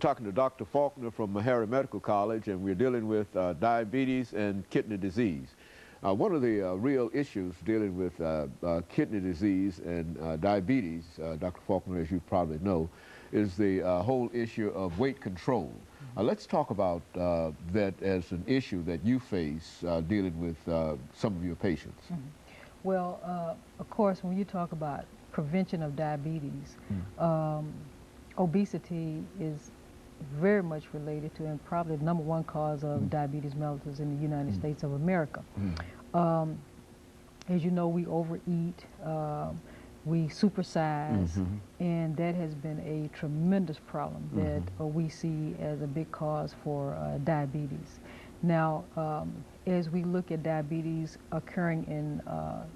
talking to Dr. Faulkner from Meharry Medical College, and we're dealing with diabetes and kidney disease. One of the real issues dealing with kidney disease and diabetes, Dr. Faulkner, as you probably know, is the whole issue of weight control. Let's talk about that as an issue that you face dealing with some of your patients. Well, of course, when you talk about prevention of diabetes, obesity is very much related to, and probably the #1 cause of diabetes mellitus in the United States of America. As you know, we overeat, we supersize, and that has been a tremendous problem that we see as a big cause for diabetes. Now, as we look at diabetes occurring in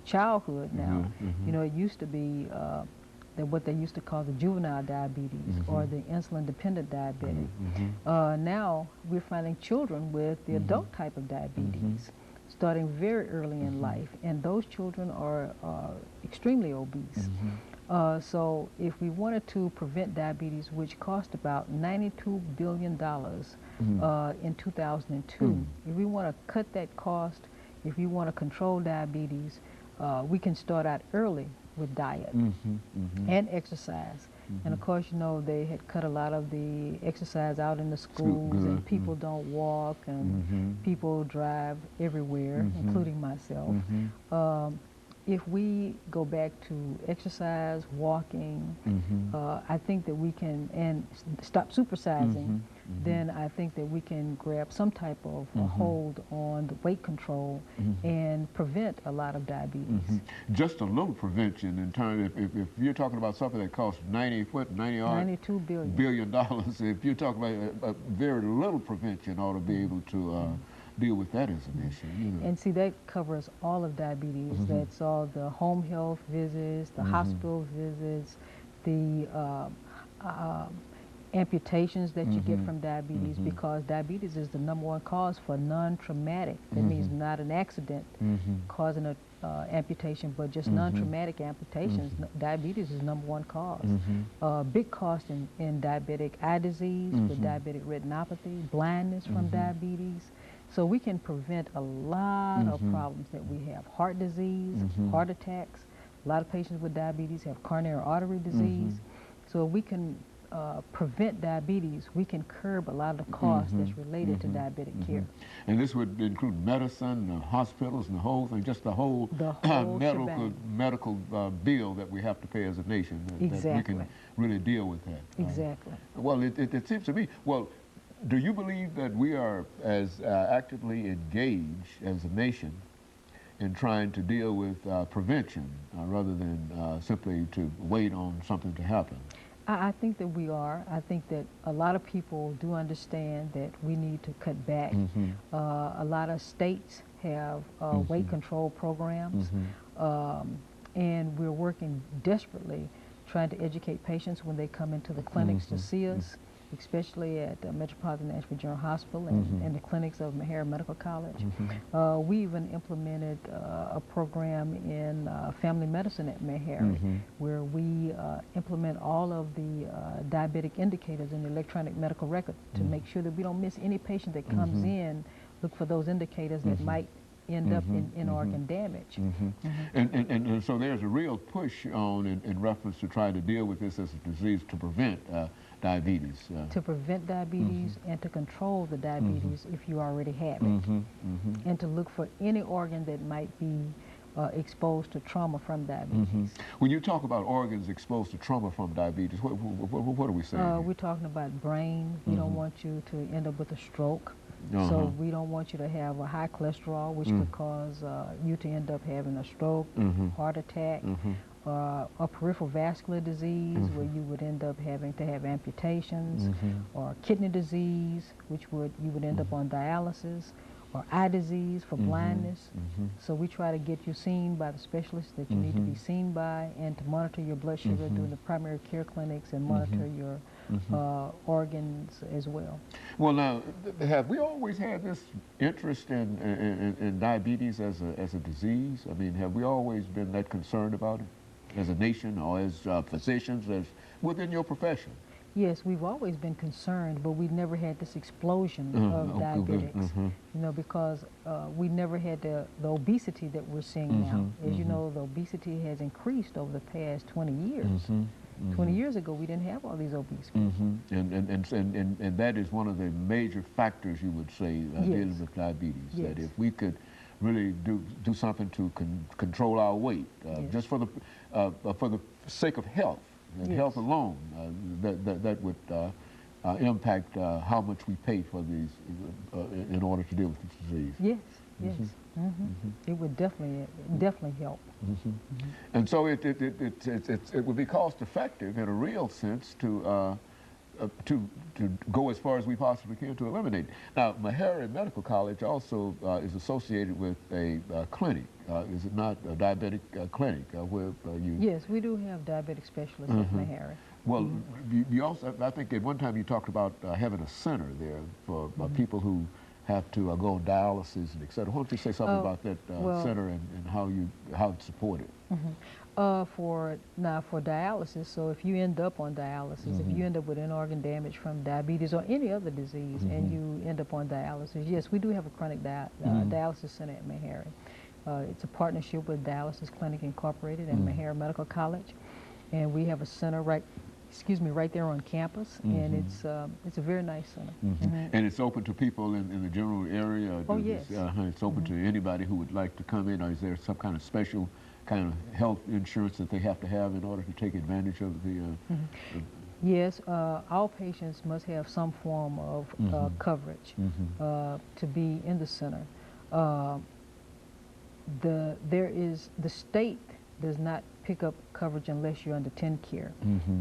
childhood now, you know, it used to be what they used to call the juvenile diabetes or the insulin-dependent diabetic. Now, we're finding children with the adult type of diabetes starting very early in life, and those children are extremely obese. So if we wanted to prevent diabetes, which cost about $92 billion in 2002, if we want to cut that cost, if we want to control diabetes, we can start out early with diet and exercise. And of course, you know, they had cut a lot of the exercise out in the schools, and people don't walk, and people drive everywhere, including myself. If we go back to exercise, walking, I think that we can, and stop supersizing, then I think that we can grab some type of hold on the weight control and prevent a lot of diabetes. Just a little prevention in terms, if you're talking about something that costs $92 billion, if you're talking about very little prevention, ought to be able to deal with that as an issue. You know. And see, that covers all of diabetes. That's all the home health visits, the hospital visits, the amputations that you get from diabetes, because diabetes is the #1 cause for non-traumatic. That means not an accident causing a amputation, but just non-traumatic amputations. Diabetes is #1 cause. Big cost in diabetic eye disease, with diabetic retinopathy, blindness from diabetes. So we can prevent a lot of problems that we have. Heart disease, heart attacks. A lot of patients with diabetes have coronary artery disease. So we can prevent diabetes, we can curb a lot of the costs that's related to diabetic care. And this would include medicine, hospitals, and the whole thing, just the whole medical bill that we have to pay as a nation. That we can really deal with that. Exactly. Well, it seems to me, well, do you believe that we are as actively engaged as a nation in trying to deal with prevention rather than simply to wait on something to happen? I think that we are. I think that a lot of people do understand that we need to cut back. A lot of states have weight control programs, and we're working desperately trying to educate patients when they come into the clinics to see us, especially at Metropolitan Nashville General Hospital and the clinics of Meharry Medical College. We even implemented a program in family medicine at Meharry, where we implement all of the diabetic indicators in the electronic medical record to make sure that we don't miss any patient that comes in, look for those indicators that might end up in organ damage. And so there's a real push on in reference to trying to deal with this as a disease to prevent diabetes. To prevent diabetes and to control the diabetes if you already have it. And to look for any organ that might be exposed to trauma from diabetes. When you talk about organs exposed to trauma from diabetes, what are we saying? We're talking about brain. We don't want you to end up with a stroke. So we don't want you to have a high cholesterol, which could cause you to end up having a stroke, heart attack, or peripheral vascular disease, where you would end up having to have amputations, or kidney disease, which you would end up on dialysis, or eye disease for blindness. So we try to get you seen by the specialists that you need to be seen by, and to monitor your blood sugar during the primary care clinics, and monitor your organs as well. Well, now, have we always had this interest in diabetes as a disease? I mean, have we always been that concerned about it as a nation, or as physicians, as within your profession? Yes, we've always been concerned, but we never had this explosion of diabetics, you know, because we never had the obesity that we're seeing now. As you know, the obesity has increased over the past 20 years. 20 years ago, we didn't have all these obese people. And that is one of the major factors, you would say, dealing with diabetes, that if we could really do something to control our weight, just for the sake of health, and health alone, that would impact how much we pay for these in order to deal with this disease. Yes, yes. It would definitely help. And so it would be cost effective in a real sense to go as far as we possibly can to eliminate it. Now, Meharry Medical College also is associated with a clinic. Is it not a diabetic clinic where you? Yes, we do have diabetic specialists at Meharry. Well, you also, I think at one time you talked about having a center there for people who have to go on dialysis and et cetera. Why don't you say something about that center and how it's supported? For dialysis, so if you end up on dialysis, if you end up with an organ damage from diabetes or any other disease and you end up on dialysis, yes, we do have a chronic dialysis center at Meharry. It's a partnership with Dialysis Clinic Incorporated and Meharry Medical College, and we have a center right there on campus, and it's a very nice center. And it's open to people in the general area? Oh, yes. It's open to anybody who would like to come in, or is there some kind of special kind of health insurance that they have to have in order to take advantage of the... Yes, all patients must have some form of coverage to be in the center. The state does not pick up coverage unless you're under TennCare,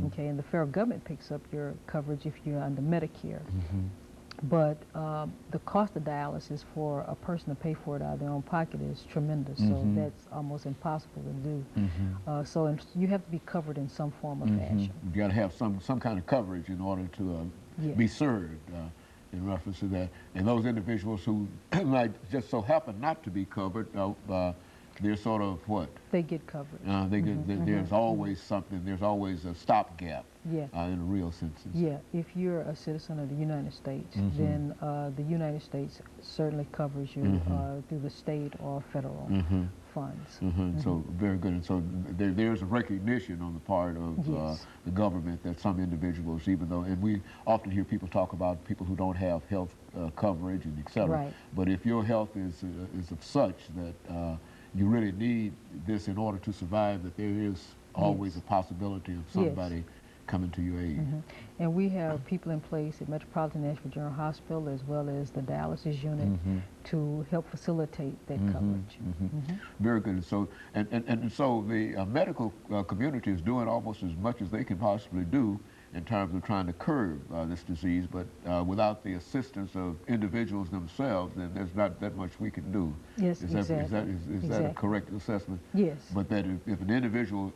okay, and the federal government picks up your coverage if you're under Medicare. But the cost of dialysis for a person to pay for it out of their own pocket is tremendous, so that's almost impossible to do. So you have to be covered in some form or fashion. You got to have some kind of coverage in order to be served in reference to that. And those individuals who might just so happen not to be covered, they're sort of what? They get covered. There's always something, there's always a stopgap in a real sense. Yeah, if you're a citizen of the United States, then the United States certainly covers you through the state or federal funds. So very good. And so there's a recognition on the part of the government that some individuals, even though, and we often hear people talk about people who don't have health coverage and et cetera, right. But if your health is of such that you really need this in order to survive, that there is always a possibility of somebody coming to your aid. And we have people in place at Metropolitan Nashville General Hospital as well as the dialysis unit to help facilitate that coverage. Very good. So, and so the medical community is doing almost as much as they can possibly do in terms of trying to curb this disease, but without the assistance of individuals themselves, then there's not that much we can do. Yes, exactly. Is that a correct assessment? Yes. But that if an individual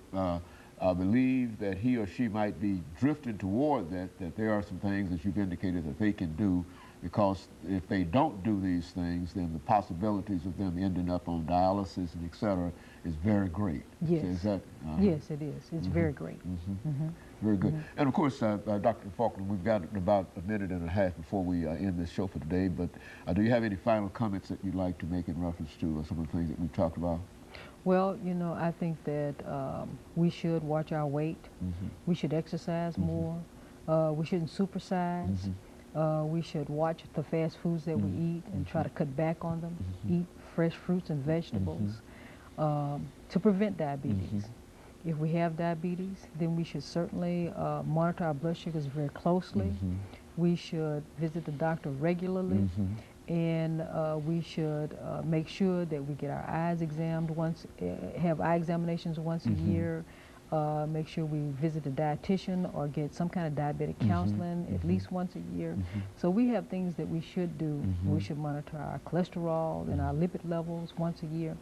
believes that he or she might be drifting toward that there are some things that you've indicated that they can do, because if they don't do these things, then the possibilities of them ending up on dialysis and et cetera is very great. Yes. So is that, yes, it is. It's very great. Very good. And of course, Dr. Faulkner, we've got about a minute and a half before we end this show for today, but do you have any final comments that you'd like to make in reference to some of the things that we've talked about? Well, you know, I think that we should watch our weight. We should exercise more. We shouldn't supersize. We should watch the fast foods that we eat and try to cut back on them. Eat fresh fruits and vegetables to prevent diabetes. If we have diabetes, then we should certainly monitor our blood sugars very closely. We should visit the doctor regularly. And we should make sure that we get our eyes examined have eye examinations once a year. Make sure we visit a dietitian or get some kind of diabetic counseling at least once a year. So we have things that we should do. We should monitor our cholesterol and our lipid levels once a year.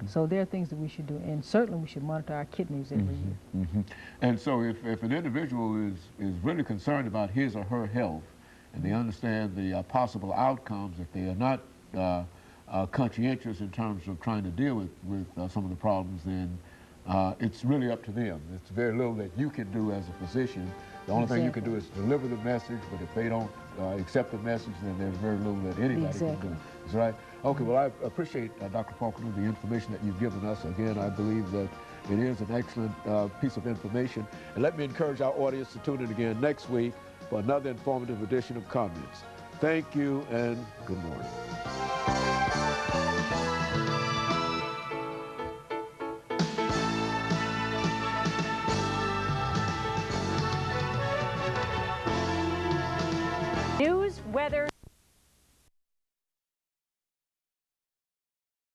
So there are things that we should do, and certainly we should monitor our kidneys every year. And so if an individual is really concerned about his or her health, and they understand the possible outcomes, if they are not conscientious in terms of trying to deal with some of the problems, then it's really up to them. It's very little that you can do as a physician The only thing you can do is deliver the message, but if they don't accept the message, then there's very little that anybody can do. That's right. Okay, well, I appreciate, Dr. Faulkner, the information that you've given us. Again, I believe that it is an excellent piece of information. And let me encourage our audience to tune in again next week for another informative edition of Comments. Thank you and good morning. News, weather.